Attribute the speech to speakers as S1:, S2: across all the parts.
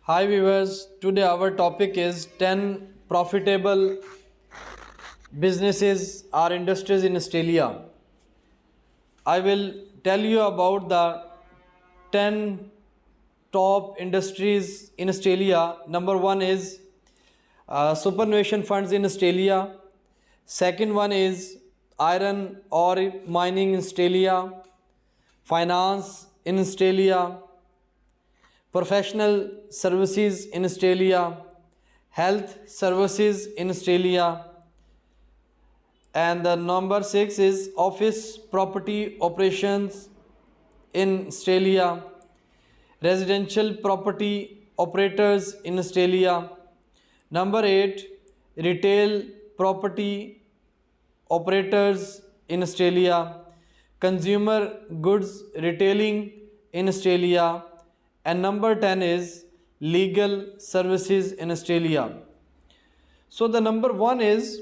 S1: Hi viewers, today our topic is 10 profitable businesses or industries in Australia. I will tell you about the 10 top industries in Australia. Number 1 is superannuation funds in Australia. Second one is iron ore mining in Australia, finance in Australia, professional services in Australia, health services in Australia, and the number 6 is office property operations in Australia, residential property operators in Australia. Number 8, retail property operators in Australia, consumer goods retailing in Australia, and number 10 is legal services in Australia. So the number 1 is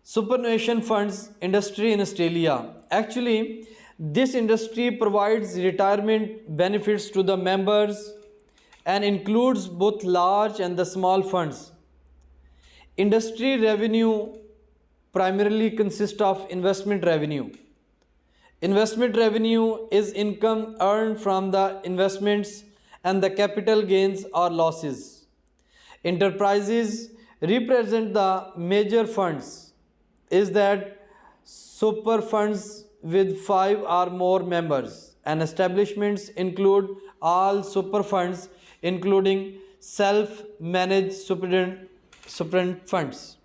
S1: superannuation funds industry in Australia. Actually, this industry provides retirement benefits to the members and includes both large and the small funds. Industry revenue primarily consists of investment revenue. Investment revenue is income earned from the investments and the capital gains or losses. Enterprises represent the major funds is that super funds with 5 or more members, and establishments include all super funds including self-managed superannuation funds.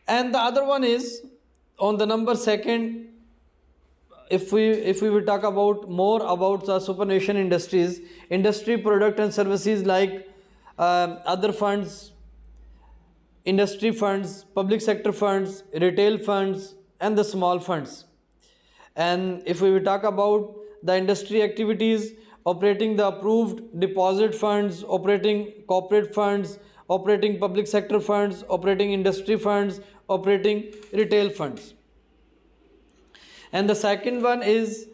S1: And the other one is on the number second. If we will talk about more about the superannuation industry product and services like other funds, industry funds, public sector funds, retail funds, and the small funds. And if we will talk about the industry activities, operating the approved deposit funds, operating corporate funds, operating public sector funds, operating industry funds, operating retail funds. And the second one is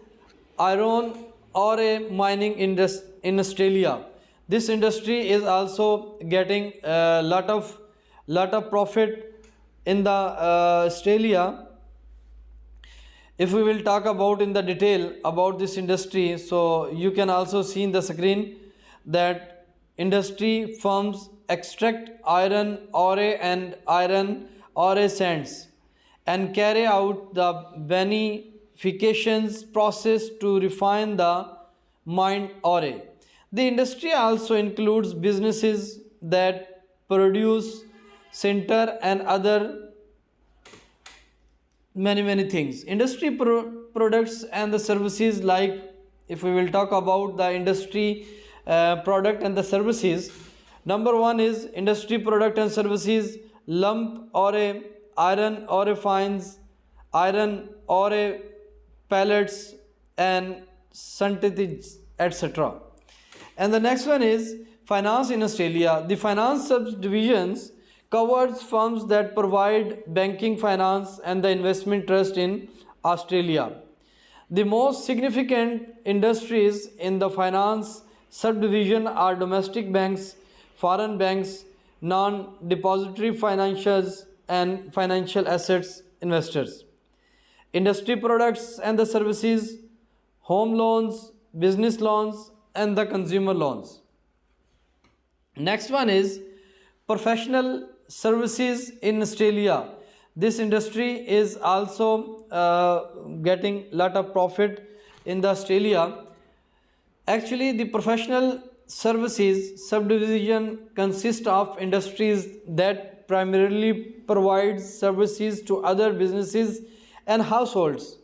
S1: iron ore mining industry in Australia. This industry is also getting a lot of profit in the Australia. If we will talk about in the detail about this industry, so you can also see in the screen that industry firms extract iron ore and iron ore sands and carry out the beneficiations process to refine the mined ore. The industry also includes businesses that produce sinter and other many things. Industry products and the services, like if we will talk about the industry product and the services, number 1 is industry product and services: lump ore, iron ore fines, iron ore pellets, and synthetics, etc. And the next one is finance in Australia. The finance subdivisions covers firms that provide banking finance and the investment trust in Australia. The most significant industries in the finance subdivision are domestic banks, foreign banks, non-depository financials, and financial assets investors. Industry products and the services: home loans, business loans, and the consumer loans. Next one is professional services in Australia. This industry is also getting lot of profit in the Australia. Actually, the professional services subdivision consists of industries that primarily provide services to other businesses and households.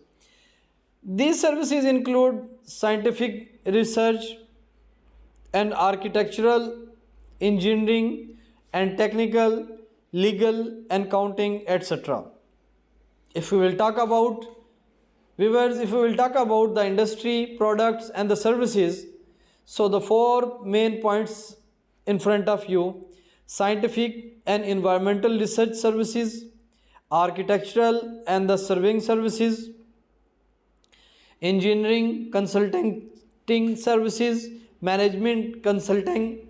S1: These services include scientific research and architectural, engineering and technical, legal and accounting, etc. If we will talk about viewers, if we will talk about the industry products and the services, so the 4 main points in front of you: scientific and environmental research services, architectural and the surveying services, engineering consulting services, management consulting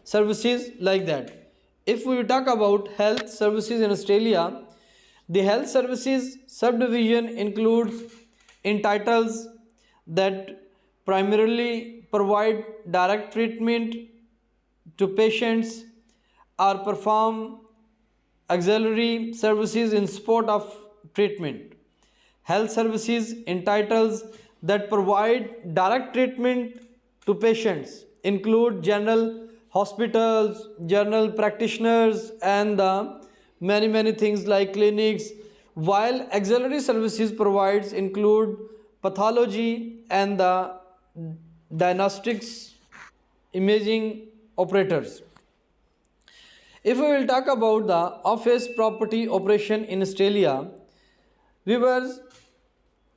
S1: services, like that. If we talk about health services in Australia, the health services subdivision includes entitles that primarily provide direct treatment to patients or perform auxiliary services in support of treatment. Health services entitles that provide direct treatment to patients include general hospitals, general practitioners, and the many things like clinics, while auxiliary services provides include pathology and the diagnostics imaging operators. If we will talk about the office property operation in Australia, viewers,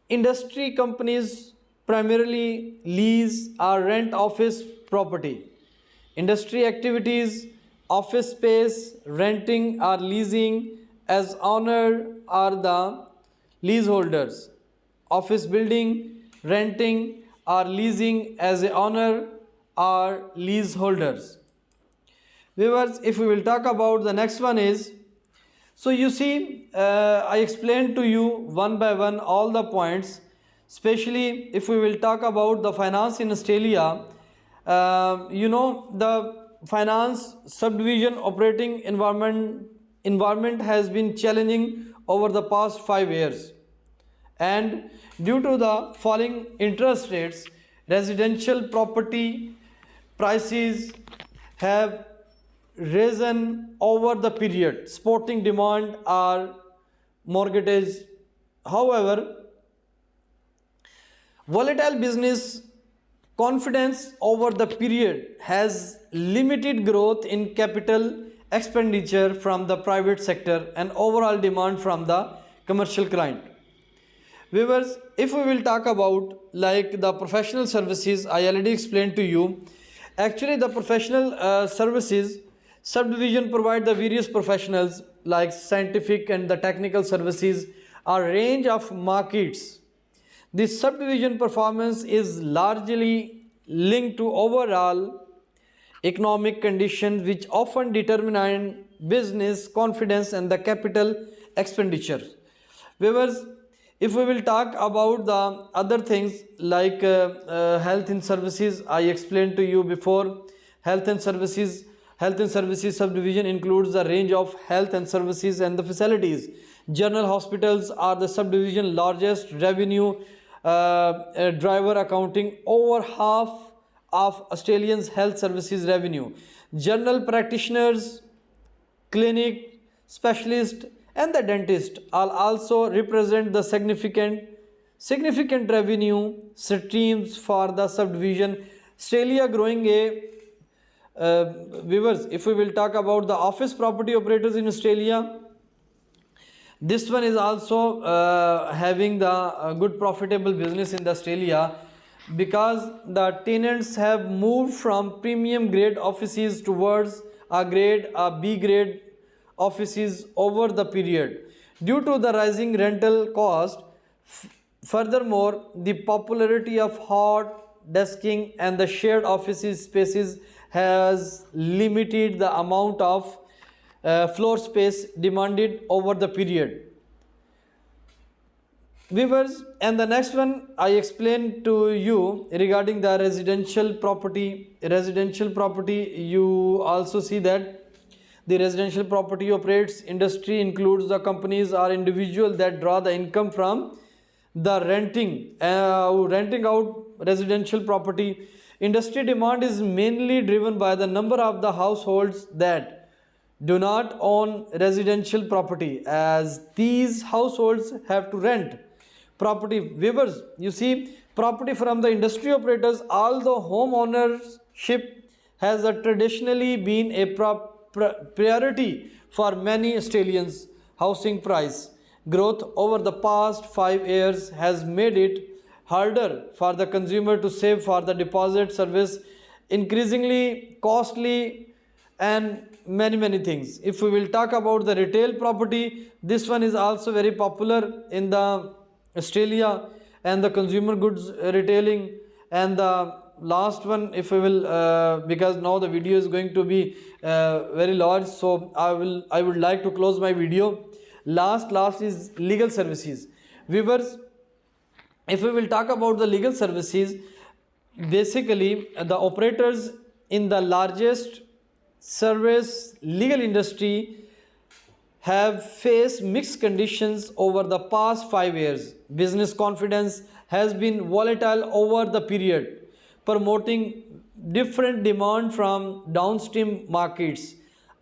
S1: industry companies primarily lease or rent office property. Industry activities, office space, renting or leasing as owner are the leaseholders. Office building, renting or leasing as a owner are leaseholders. Viewers, if we will talk about the next one is, so you see, I explained to you one by one all the points, especially if we will talk about the finance in Australia. The finance subdivision operating environment has been challenging over the past 5 years, and due to the falling interest rates, residential property prices have risen over the period, supporting demand or mortgages. However, volatile business confidence over the period has limited growth in capital expenditure from the private sector and overall demand from the commercial client. Viewers, if we will talk about like the professional services, I already explained to you. Actually, the professional services subdivision provide the various professionals like scientific and the technical services, a range of markets. This subdivision performance is largely linked to overall economic conditions which often determine business confidence and the capital expenditure. Viewers, if we will talk about the other things like health and services, I explained to you before. Health and services subdivision includes the range of health and services and the facilities. General hospitals are the subdivision largest revenue driver, accounting over half of Australians health services revenue. General practitioners, clinic specialist and the dentist all also represent the significant revenue streams for the subdivision. Australia growing a viewers, if we will talk about the office property operators in Australia, this one is also having the good profitable business in the Australia, because the tenants have moved from premium grade offices towards a B grade offices over the period due to the rising rental cost. Furthermore, the popularity of hot desking and the shared offices spaces has limited the amount of floor space demanded over the period. Viewers, and the next one I explained to you regarding the residential property. You also see that the residential property operates industry includes the companies or individuals that draw the income from the renting out residential property. Industry demand is mainly driven by the number of the households that do not own residential property, as these households have to rent property. Viewers, you see, property from the industry operators, although home ownership has traditionally been a priority for many Australians. Housing price growth over the past 5 years has made it harder for the consumer to save for the deposit service, increasingly costly, and many things. If we will talk about the retail property, this one is also very popular in the Australia, and the consumer goods retailing, and the last one, if we will because now the video is going to be very large, so I would like to close my video. Last is legal services. Viewers, if we will talk about the legal services, basically the operators in the largest service legal industry have faced mixed conditions over the past 5 years. Business confidence has been volatile over the period, promoting different demand from downstream markets.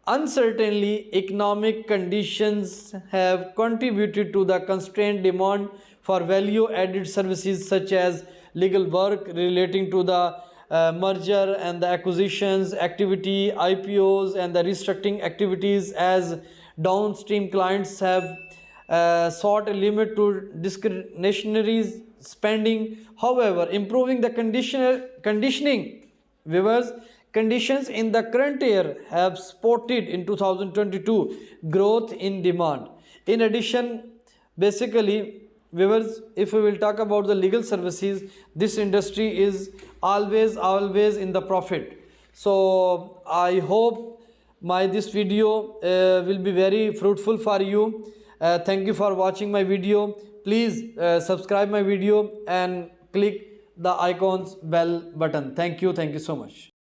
S1: Uncertainly, economic conditions have contributed to the constrained demand for value added services such as legal work relating to the merger and the acquisitions activity, IPOs, and the restructuring activities, as downstream clients have sought a limit to discretionary spending. However, improving the conditioning viewers conditions in the current year have supported in 2022 growth in demand. In addition, basically viewers, if we will talk about the legal services, this industry is always in the profit. So I hope my this video will be very fruitful for you. Thank you for watching my video. Please subscribe my video and click the icons bell button. Thank you so much.